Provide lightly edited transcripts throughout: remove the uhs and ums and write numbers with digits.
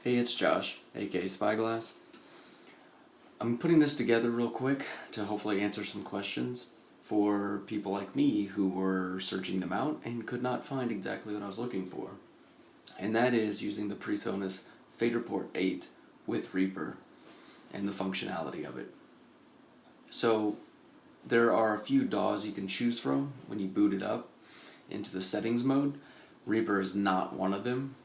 Hey, it's Josh, aka Spieglass. I'm putting this together real quick to hopefully answer some questions for people like me who were searching them out and could not find exactly what I was looking for. And that is using the presonus Faderport 8 with Reaper and the functionality of it. So there are a few DAWs you can choose from when you boot it up into the settings mode. Reaper is not one of them.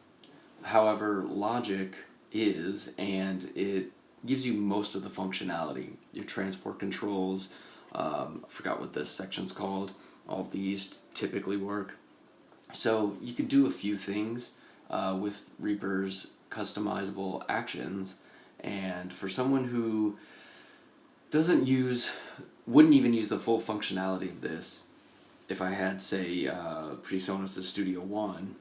However, Logic is, and it gives you most of the functionality. Your transport controls, I forgot what this section's called, all of these typically work. So you can do a few things with Reaper's customizable actions, and for someone who wouldn't even use the full functionality of this, if I had, say, PreSonus Studio One,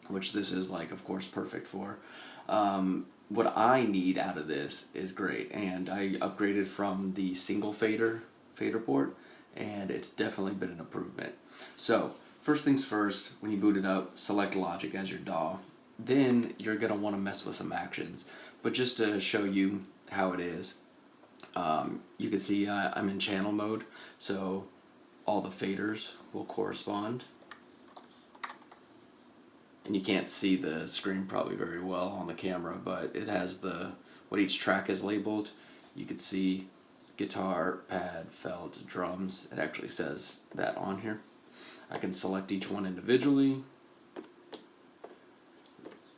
which this is, like, of course, perfect for. What I need out of this is great, and I upgraded from the single Faderport, and it's definitely been an improvement. So, first things first, when you boot it up, select Logic as your DAW. Then you're going to want to mess with some actions. But just to show you how it is, you can see I'm in channel mode, so all the faders will correspond. And you can't see the screen probably very well on the camera, but it has what each track is labeled. You could see guitar, pad, felt, drums. It actually says that on here. I can select each one individually.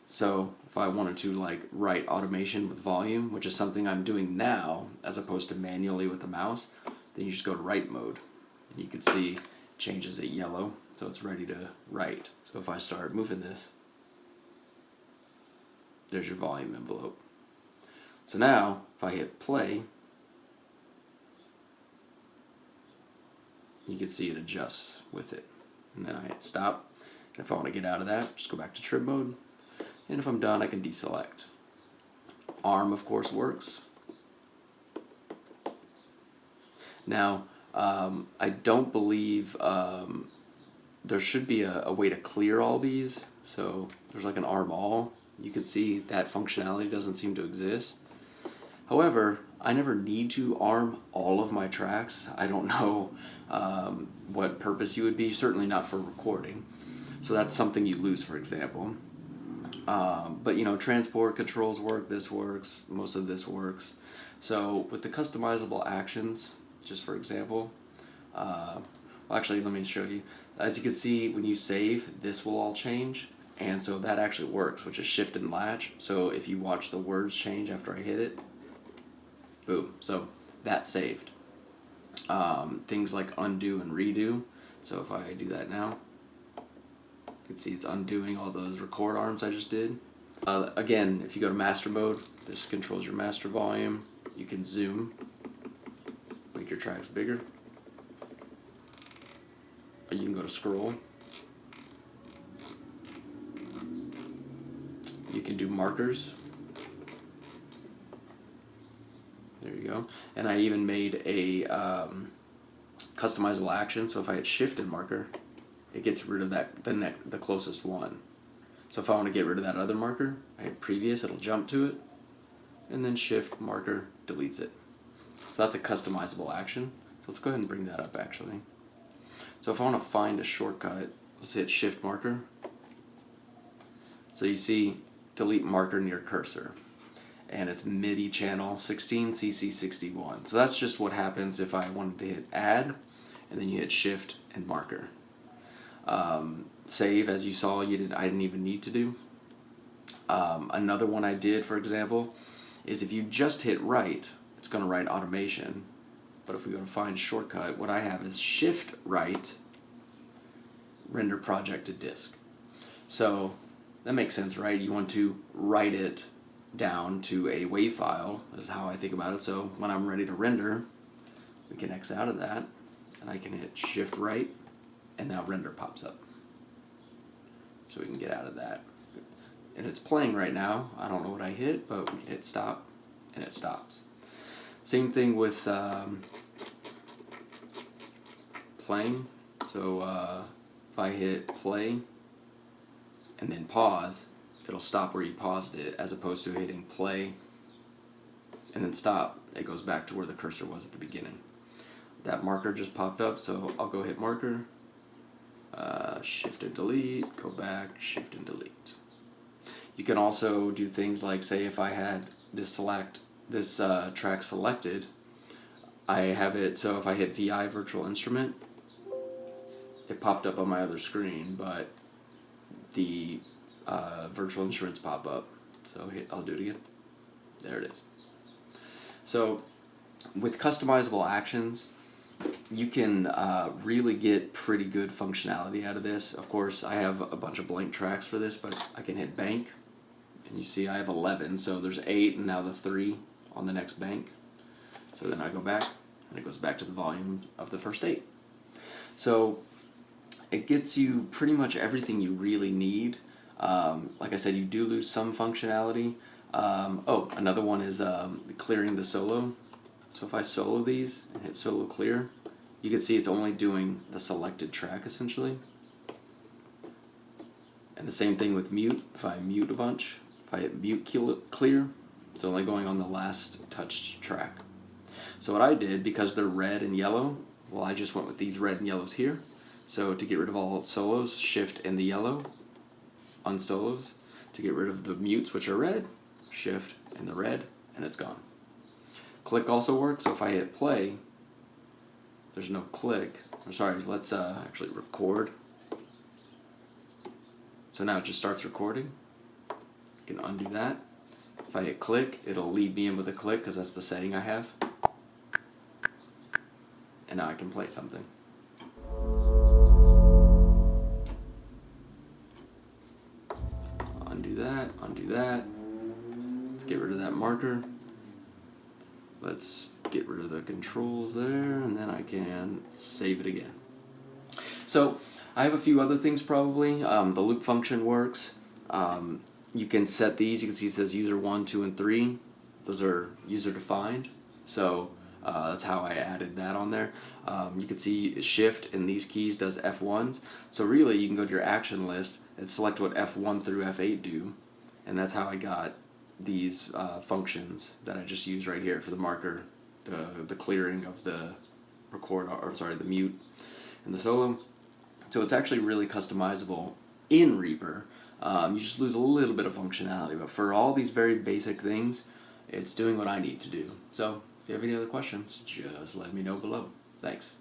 So if I wanted to, like, write automation with volume, which is something I'm doing now as opposed to manually with the mouse, then you just go to write mode. And you can see it changes it yellow, so it's ready to write. So if I start moving this, there's your volume envelope. So now, if I hit play, you can see it adjusts with it. And then I hit stop. And if I want to get out of that, just go back to trim mode. And if I'm done, I can deselect. ARM, of course, works. Now, I don't believe there should be a way to clear all these. So there's like an ARM all. You can see that functionality doesn't seem to exist. However, I never need to ARM all of my tracks. I don't know what purpose you would be, certainly not for recording. So that's something you lose, for example. But transport controls work, this works, most of this works. So with the customizable actions, just for example, actually let me show you. As you can see, when you save, this will all change. And so that actually works, which is shift and latch. So if you watch the words change after I hit it, boom, so that saved. Things like undo and redo. So if I do that now, you can see it's undoing all those record arms I just did. Again, if you go to master mode, this controls your master volume. You can zoom, make your tracks bigger. Or you can go to scroll. You can do markers. There you go. And I even made a customizable action. So if I hit shift and marker, it gets rid of the closest one. So if I want to get rid of that other marker, I hit previous, it'll jump to it, and then shift marker deletes it. So that's a customizable action. So let's go ahead and bring that up actually. So if I want to find a shortcut, let's hit shift marker. So you see delete marker near cursor, and it's MIDI channel 16 CC61. So that's just what happens if I wanted to hit add, and then you hit shift and marker. Save, as you saw, I didn't even need to do. Another one I did, for example, is if you just hit right, it's going to write automation. But if we go to find shortcut, what I have is shift right, render project to disk. So that makes sense, right? You want to write it down to a WAV file, is how I think about it. So when I'm ready to render, we can X out of that, and I can hit shift right, and now render pops up. So we can get out of that. And it's playing right now. I don't know what I hit, but we can hit stop, and it stops. Same thing with playing. So if I hit play and then pause, it'll stop where you paused it, as opposed to hitting play and then stop. It goes back to where the cursor was at the beginning. That marker just popped up, so I'll go hit marker, shift and delete, go back, shift and delete. You can also do things like, say if I had this track selected, I have it so if I hit VI virtual instrument, it popped up on my other screen, but the virtual instruments pop up. So I'll do it again. There it is. So with customizable actions, you can really get pretty good functionality out of this. Of course, I have a bunch of blank tracks for this, but I can hit bank, and you see I have 11, so there's 8 and now the 3 on the next bank. So then I go back, and it goes back to the volume of the first 8. So it gets you pretty much everything you really need. Like I said, you do lose some functionality. Another one is clearing the solo. So if I solo these and hit solo clear, you can see it's only doing the selected track essentially. And the same thing with mute. If I mute a bunch, if I hit mute clear, it's only going on the last touched track. So what I did, because they're red and yellow, well, I just went with these red and yellows here. So to get rid of all solos, shift and the yellow, unsolos. To get rid of the mutes, which are red, shift and the red, and it's gone. Click also works, so if I hit play, there's no click. I'm sorry, let's actually record. So now it just starts recording. I can undo that. If I hit click, it'll lead me in with a click because that's the setting I have. And now I can play something. Undo that, undo that. Let's get rid of that marker. Let's get rid of the controls there, and then I can save it again. So I have a few other things probably. The loop function works. You can set these. You can see it says user 1, 2, and 3. Those are user defined. So that's how I added that on there. You can see shift and these keys does F1s. So really you can go to your action list and select what F1 through F8 do. And that's how I got these functions that I just used right here for the marker, the clearing of the the mute and the solo. So it's actually really customizable in Reaper. You just lose a little bit of functionality, but for all these very basic things, it's doing what I need to do. So if you have any other questions, just let me know below. Thanks.